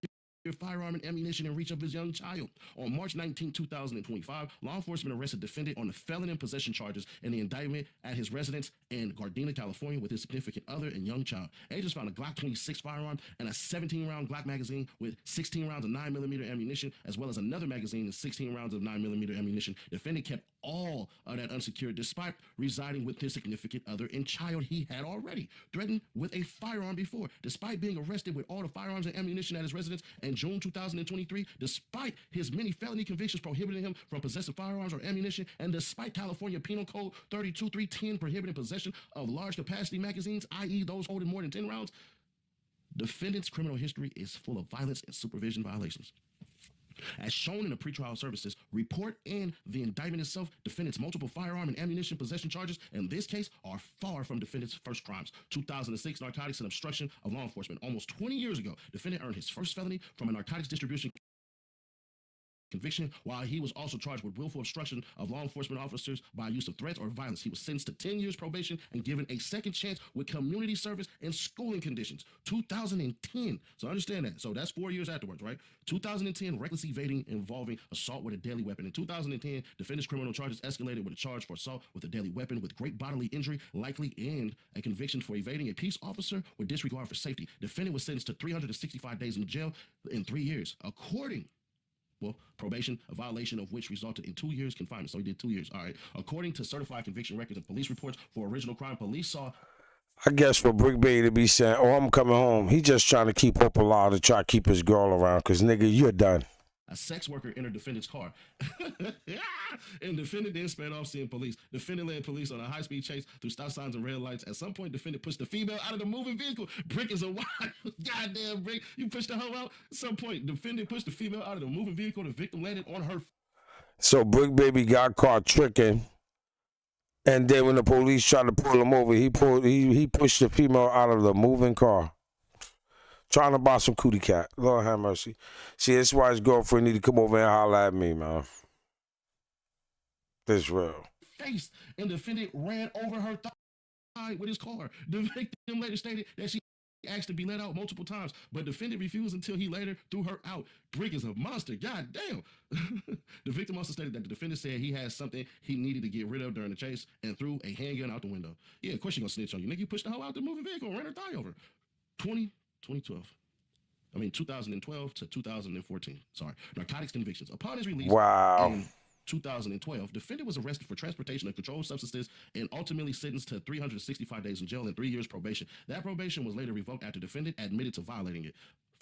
firearm and ammunition in reach of his young child. On March 19, 2025, law enforcement arrested defendant on the felon in possession charges in the indictment at his residence in Gardena, California with his significant other and young child. Agents found a Glock 26 firearm and a 17-round Glock magazine with 16 rounds of 9mm ammunition, as well as another magazine and 16 rounds of 9mm ammunition. Defendant kept all of that unsecured despite residing with his significant other and child he had already threatened with a firearm before. Despite being arrested with all the firearms and ammunition at his residence in June 2023, despite his many felony convictions prohibiting him from possessing firearms or ammunition, and despite California Penal Code 32310 prohibiting possession of large capacity magazines, i.e. those holding more than 10 rounds, defendant's criminal history is full of violence and supervision violations. As shown in the pretrial services report and the indictment itself, defendant's multiple firearm and ammunition possession charges in this case are far from defendant's first crimes. 2006, narcotics and obstruction of law enforcement. Almost 20 years ago, defendant earned his first felony from a narcotics distribution conviction, while he was also charged with willful obstruction of law enforcement officers by use of threats or violence. He was sentenced to 10 years probation and given a second chance with community service and schooling conditions. 2010. So understand that. So that's 4 years afterwards, right? 2010, reckless evading involving assault with a deadly weapon. In 2010, defendant's criminal charges escalated with a charge for assault with a deadly weapon with great bodily injury, likely, and a conviction for evading a peace officer with disregard for safety. Defendant was sentenced to 365 days in jail in 3 years. Probation, a violation of which resulted in 2 years confinement. So he did 2 years. All right. According to certified conviction records and police reports for original crime, police saw. I guess for Brick Baby to be saying, "Oh, I'm coming home," he just trying to keep hope alive to try to keep his girl around. Cause nigga, you're done. A sex worker entered defendant's car. And defendant then sped off seeing police. Defendant led police on a high-speed chase through stop signs and red lights. At some point, defendant pushed the female out of the moving vehicle. Brick is a wild goddamn Brick. You pushed the hoe out. At some point, defendant pushed the female out of the moving vehicle. The victim landed on her. So Brick Baby got caught tricking. And then when the police tried to pull him over, he pushed the female out of the moving car. Trying to buy some cootie cat. Lord have mercy. See, that's why his girlfriend need to come over and holler at me, man. This real. Face, and the defendant ran over her thigh with his car. The victim later stated that she asked to be let out multiple times, but the defendant refused until he later threw her out. Brick is a monster. God damn. The victim also stated that the defendant said he had something he needed to get rid of during the chase and threw a handgun out the window. Yeah, of course she gonna snitch on you. Nigga, you pushed the hoe out the moving vehicle and ran her thigh over. 2012 to 2014. Sorry. Narcotics convictions. Upon his release in 2012, defendant was arrested for transportation of controlled substances and ultimately sentenced to 365 days in jail and 3 years probation. That probation was later revoked after defendant admitted to violating it.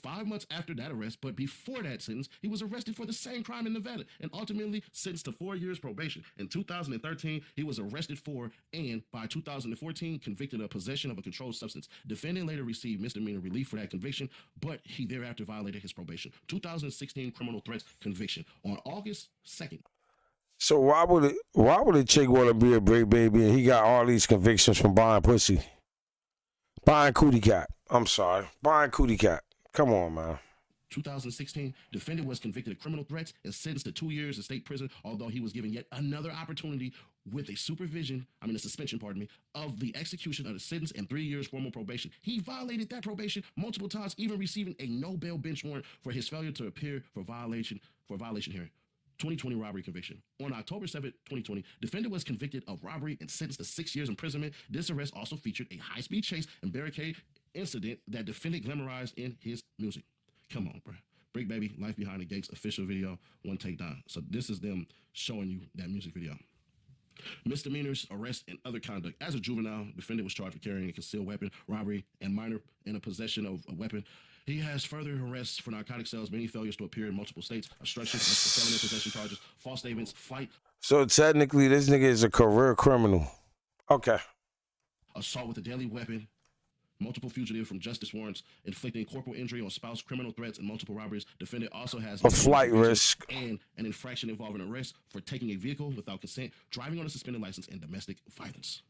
5 months after that arrest, but before that sentence, he was arrested for the same crime in Nevada and ultimately sentenced to 4 years probation. In 2013, he was arrested for and by 2014 convicted of possession of a controlled substance. Defendant later received misdemeanor relief for that conviction, but he thereafter violated his probation. 2016 criminal threats conviction on August 2nd. So why would a chick want to be a Brick Baby and he got all these convictions from buying pussy? Buying cootie cat. I'm sorry. Buying cootie cat. Come on, man. 2016, defendant was convicted of criminal threats and sentenced to 2 years in state prison, although he was given yet another opportunity with a suspension, of the execution of the sentence and 3 years formal probation. He violated that probation multiple times, even receiving a no-bail bench warrant for his failure to appear for violation hearing. 2020 robbery conviction. On October 7, 2020, defendant was convicted of robbery and sentenced to 6 years imprisonment. This arrest also featured a high-speed chase and barricade incident that defendant glamorized in his music. Come on, bro. Brick Baby, Life Behind the Gates official video, one take down. So this is them showing you that music video. Misdemeanors, arrest, and other conduct. As a juvenile, defendant was charged with carrying a concealed weapon, robbery, and minor in a possession of a weapon. He has further arrests for narcotic sales, many failures to appear in multiple states, obstruction, felony possession charges, false statements, flight. So technically, this nigga is a career criminal. Okay. Assault with a deadly weapon, multiple fugitive from justice warrants, inflicting corporal injury on spouse, criminal threats, and multiple robberies. Defendant also has a flight risk and an infraction involving arrest for taking a vehicle without consent, driving on a suspended license, and domestic violence.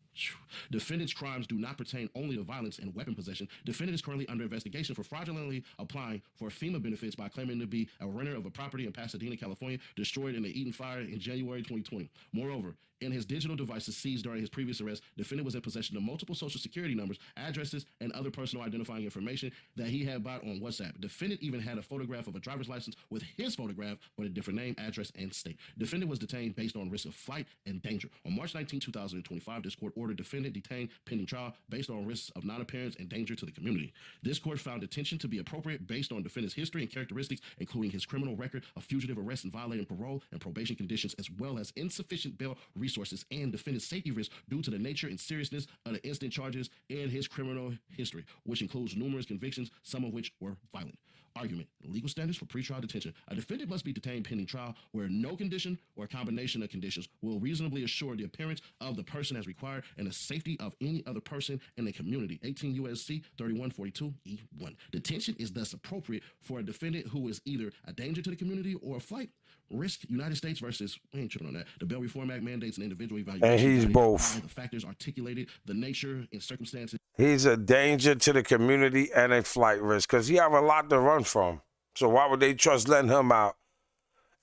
Defendant's crimes do not pertain only to violence and weapon possession. Defendant is currently under investigation for fraudulently applying for FEMA benefits by claiming to be a renter of a property in Pasadena, California, destroyed in the Eaton fire in January 2020. Moreover, in his digital devices seized during his previous arrest, defendant was in possession of multiple social security numbers, addresses, and other personal identifying information that he had bought on WhatsApp. Defendant even had a photograph of a driver's license with his photograph but a different name, address, and state. Defendant was detained based on risk of flight and danger. On March 19, 2025, this court ordered defendant detained pending trial based on risks of non-appearance and danger to the community. This court found detention to be appropriate based on defendant's history and characteristics, including his criminal record of fugitive arrest and violating parole and probation conditions, as well as insufficient bail resources and defendant's safety risk due to the nature and seriousness of the instant charges and his criminal history, which includes numerous convictions, some of which were violent. Argument: legal standards for pretrial detention. A defendant must be detained pending trial where no condition or a combination of conditions will reasonably assure the appearance of the person as required and the safety of any other person in the community. 18 U.S.C. 3142E1. Detention is thus appropriate for a defendant who is either a danger to the community or a flight risk. United States versus, we ain't tripping on that. The Bail Reform Act mandates an individual evaluation. And he's both. The factors articulated, the nature and circumstances. He's a danger to the community and a flight risk because he have a lot to run from. So why would they trust letting him out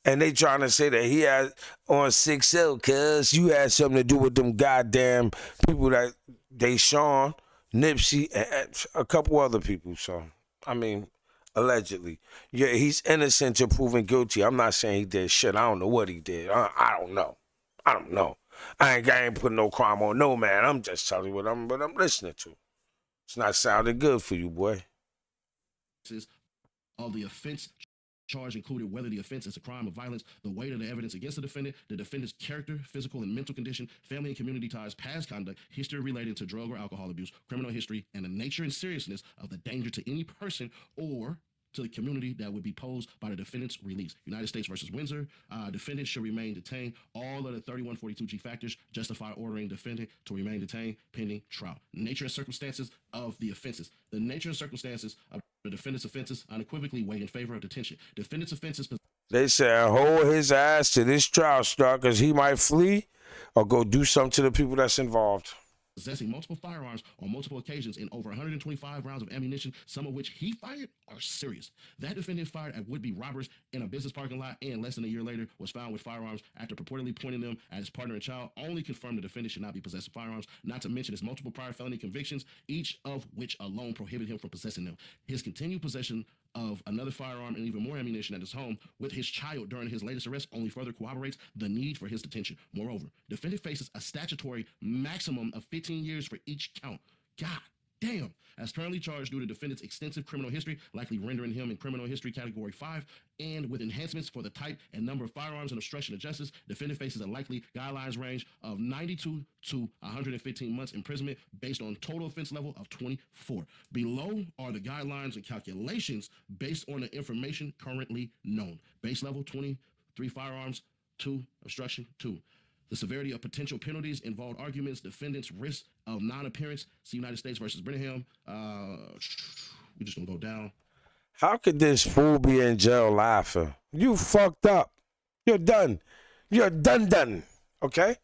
And they trying to say that he had on 6L, cuz you had something to do with them goddamn people that they Sean, Nipsey, and a couple other people. So, I mean, allegedly. Yeah, he's innocent to proven guilty. I'm not saying he did shit. I don't know what he did. I don't know. I don't know. I ain't putting no crime on no man. I'm just telling you what I'm listening to. It's not sounding good for you, boy. Of the offense charge included whether the offense is a crime of violence, the weight of the evidence against the defendant's character, physical and mental condition, family and community ties, past conduct, history related to drug or alcohol abuse, criminal history, and the nature and seriousness of the danger to any person or to the community that would be posed by the defendant's release. United States versus Windsor, defendant should remain detained. All of the 3142G factors justify ordering defendant to remain detained pending trial. Nature and circumstances of the offenses. The nature and circumstances of the defendant's offenses unequivocally weigh in favor of detention. Defendant's offenses. They said hold his ass to this trial start because he might flee or go do something to the people that's involved. Possessing multiple firearms on multiple occasions and over 125 rounds of ammunition, some of which he fired, are serious. That defendant fired at would-be robbers in a business parking lot and less than a year later was found with firearms after purportedly pointing them at his partner and child, only confirmed the defendant should not be possessing firearms, not to mention his multiple prior felony convictions, each of which alone prohibit him from possessing them. His continued possession of another firearm and even more ammunition at his home with his child during his latest arrest only further corroborates the need for his detention. Moreover, defendant faces a statutory maximum of 15 years for each count. God damn. As currently charged due to defendant's extensive criminal history, likely rendering him in criminal history category 5, and with enhancements for the type and number of firearms and obstruction of justice, defendant faces a likely guidelines range of 92 to 115 months imprisonment based on total offense level of 24. Below are the guidelines and calculations based on the information currently known. Base level 23 firearms, 2 obstruction, 2. The severity of potential penalties involved arguments, defendant's risk of non-appearance. See United States versus Brenham. We're just gonna go down. How could this fool be in jail laughing? You fucked up. You're done. You're done. Okay?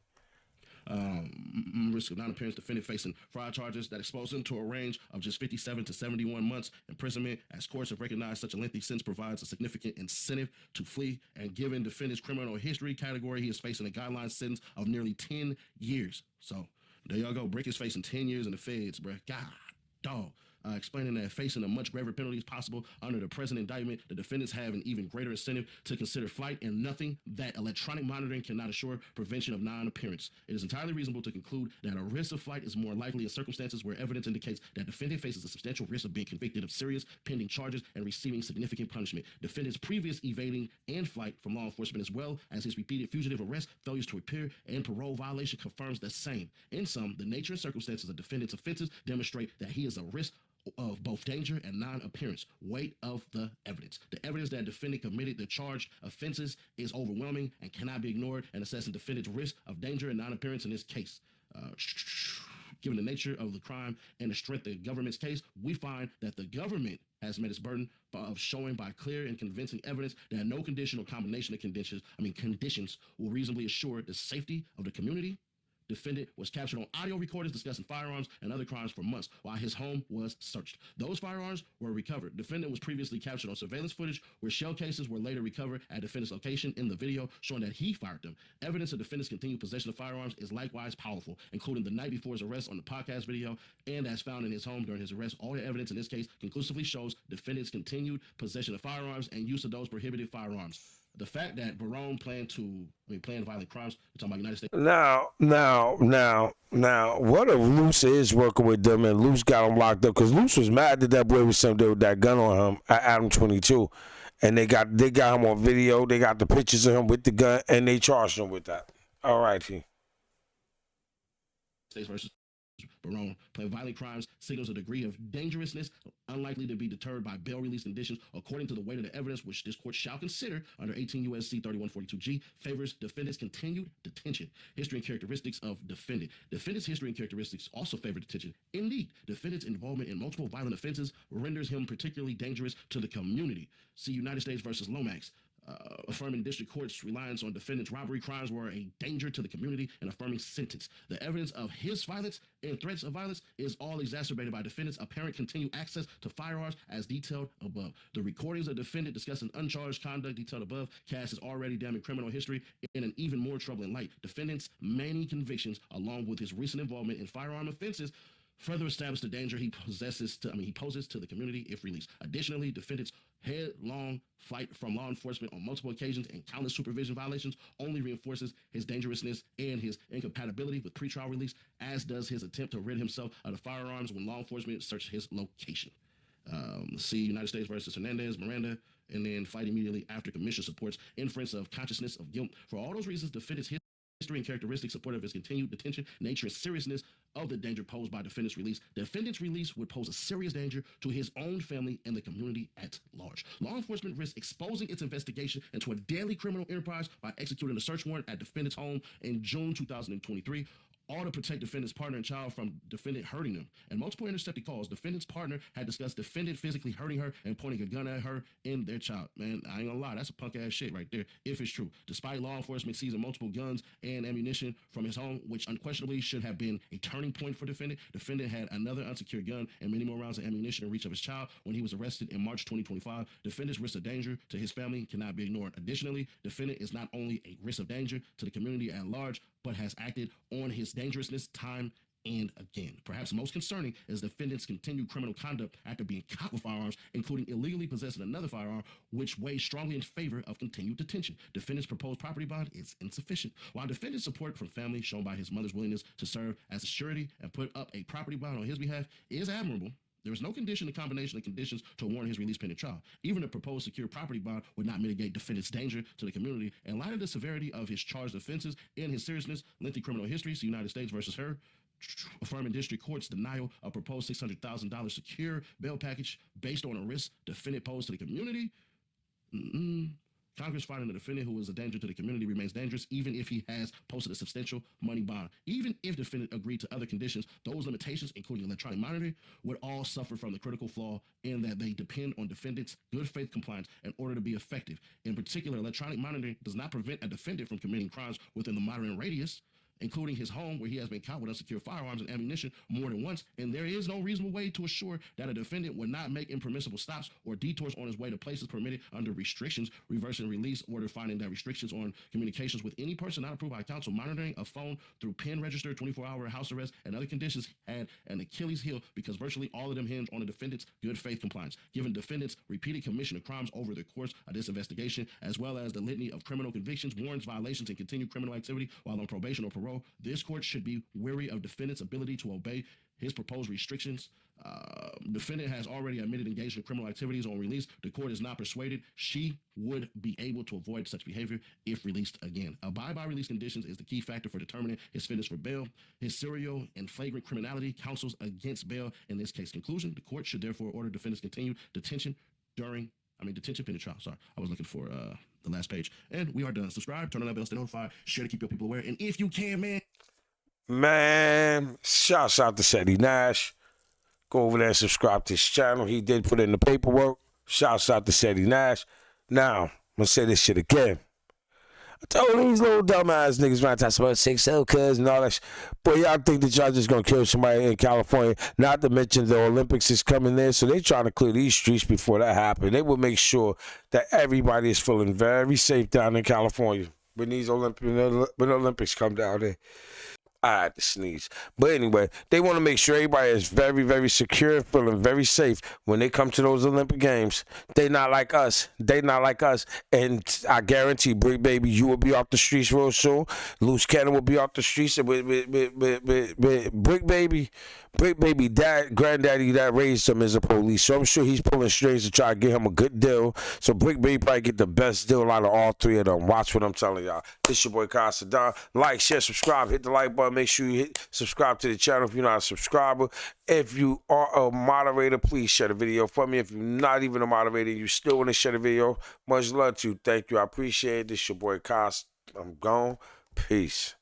Risk of non-appearance, defendant facing fraud charges that expose him to a range of just 57 to 71 months imprisonment. As courts have recognized, such a lengthy sentence provides a significant incentive to flee, and given defendant's criminal history category, he is facing a guideline sentence of nearly 10 years. So there y'all go. Brick is facing 10 years in the feds, bruh. God, dog. Explaining that facing a much graver penalties possible under the present indictment, the defendants have an even greater incentive to consider flight, and nothing that electronic monitoring cannot assure prevention of non-appearance. It is entirely reasonable to conclude that a risk of flight is more likely in circumstances where evidence indicates that defendant faces a substantial risk of being convicted of serious pending charges and receiving significant punishment. Defendant's previous evading and flight from law enforcement, as well as his repeated fugitive arrest, failures to appear, and parole violation confirms the same. In sum, the nature and circumstances of defendant's offenses demonstrate that he is a risk of both danger and non-appearance. Weight of the evidence. The evidence that defendant committed the charged offenses is overwhelming and cannot be ignored in assessing defendant's risk of danger and non-appearance in this case. Given the nature of the crime and the strength of the government's case, we find that the government has met its burden of showing by clear and convincing evidence that no condition or combination of conditions will reasonably assure the safety of the community. Defendant was captured on audio recordings discussing firearms and other crimes for months while his home was searched. Those firearms were recovered. Defendant was previously captured on surveillance footage where shell cases were later recovered at defendant's location in the video showing that he fired them. Evidence of defendant's continued possession of firearms is likewise powerful, including the night before his arrest on the podcast video and as found in his home during his arrest. All the evidence in this case conclusively shows defendant's continued possession of firearms and use of those prohibited firearms. The fact that Barone planned violent crimes, we're talking about United States. Now, what if Luce is working with them and Luce got him locked up? Because Luce was mad that boy was something with that gun on him at Adam 22. And they got him on video, they got the pictures of him with the gun, and they charged him with that. All right, States versus Barone playing violent crimes signals a degree of dangerousness unlikely to be deterred by bail release conditions according to the weight of the evidence which this court shall consider under 18 U.S.C. 3142G favors defendant's continued detention. History and characteristics of defendant. Defendant's history and characteristics also favor detention. Indeed, defendant's involvement in multiple violent offenses renders him particularly dangerous to the community. See United States versus Lomax. affirming district court's reliance on defendant's robbery crimes were a danger to the community and affirming sentence. The evidence of his violence and threats of violence is all exacerbated by defendant's apparent continued access to firearms as detailed above. The recordings of defendant discussing uncharged conduct detailed above cast his already damning criminal history in an even more troubling light. Defendant's many convictions, along with his recent involvement in firearm offenses, further establish the danger he poses to the community if released. Additionally, defendant's headlong flight from law enforcement on multiple occasions and countless supervision violations only reinforces his dangerousness and his incompatibility with pretrial release, as does his attempt to rid himself of the firearms when law enforcement searched his location. See United States versus Hernandez, Miranda, and then fight immediately after commission supports inference of consciousness of guilt. For all those reasons, defendant's history and characteristics supportive of his continued detention, nature, and seriousness of the danger posed by defendant's release. Defendant's release would pose a serious danger to his own family and the community at large. Law enforcement risks exposing its investigation into a deadly criminal enterprise by executing a search warrant at defendant's home in June 2023. All to protect defendant's partner and child from defendant hurting them. And multiple intercepted calls, defendant's partner had discussed defendant physically hurting her and pointing a gun at her and their child. Man, I ain't gonna lie, that's a punk ass shit right there, if it's true. Despite law enforcement seizing multiple guns and ammunition from his home, which unquestionably should have been a turning point for defendant had another unsecured gun and many more rounds of ammunition in reach of his child when he was arrested in March 2025. Defendant's risk of danger to his family cannot be ignored. Additionally, defendant is not only a risk of danger to the community at large, but has acted on his dangerousness time and again. Perhaps most concerning is defendant's continued criminal conduct after being caught with firearms, including illegally possessing another firearm, which weighs strongly in favor of continued detention. Defendant's proposed property bond is insufficient. While defendant's support from family, shown by his mother's willingness to serve as a surety and put up a property bond on his behalf, is admirable, there is no condition or combination of conditions to warrant his release pending trial. Even a proposed secure property bond would not mitigate defendant's danger to the community. In light of the severity of his charged offenses and his seriousness, lengthy criminal history, see United States versus her, affirming district court's denial of proposed $600,000 secure bail package based on a risk defendant posed to the community. Congress finding the defendant who is a danger to the community remains dangerous even if he has posted a substantial money bond. Even if defendant agreed to other conditions, those limitations, including electronic monitoring, would all suffer from the critical flaw in that they depend on defendant's good faith compliance in order to be effective. In particular, electronic monitoring does not prevent a defendant from committing crimes within the monitoring radius, including his home where he has been caught with unsecured firearms and ammunition more than once, and there is no reasonable way to assure that a defendant would not make impermissible stops or detours on his way to places permitted under restrictions, reversing release order finding that restrictions on communications with any person not approved by counsel, monitoring a phone through pen register, 24-hour house arrest, and other conditions had an Achilles heel because virtually all of them hinge on the defendant's good faith compliance. Given defendant's repeated commission of crimes over the course of this investigation, as well as the litany of criminal convictions, warrants, violations, and continued criminal activity while on probation or parole, this court should be wary of defendant's ability to obey his proposed restrictions. Defendant has already admitted engaged in criminal activities on release. The court is not persuaded she would be able to avoid such behavior if released again. Abide by release conditions is the key factor for determining his fitness for bail. His serial and flagrant criminality counsels against bail in this case. Conclusion, the court should therefore order defendant's continued detention pending trial. Sorry, I was looking for the last page. And we are done. Subscribe, turn on that bell, stay notified, share to keep your people aware. And if you can, Man, shouts out to Shetty Nash. Go over there and subscribe to his channel. He did put in the paperwork. Shouts out to Shetty Nash. Now, I'm going to say this shit again. I told these little dumbass niggas when I talk about 6-0 cuz and all that shit. But y'all think that y'all just going to kill somebody in California. Not to mention the Olympics is coming there. So they trying to clear these streets before that happens. They will make sure that everybody is feeling very safe down in California when when Olympics come down there. I had to sneeze. But anyway, they want to make sure everybody is very, very secure, feeling very safe when they come to those Olympic Games. They not like us. They not like us. And I guarantee, Brick Baby, you will be off the streets real soon. Luce Cannon will be off the streets with Brick Baby, dad, granddaddy that raised him is a police. So I'm sure he's pulling strings to try to get him a good deal. So Brick Baby probably get the best deal out of all three of them. Watch what I'm telling y'all. This your boy Kyle Saddam. Like, share, subscribe, hit the like button. Make sure you subscribe to the channel if you're not a subscriber. If you are a moderator, please share the video for me. If you're not even a moderator, you still want to share the video, much love to you. Thank you. I appreciate it. This your boy Kyle. I'm gone. Peace.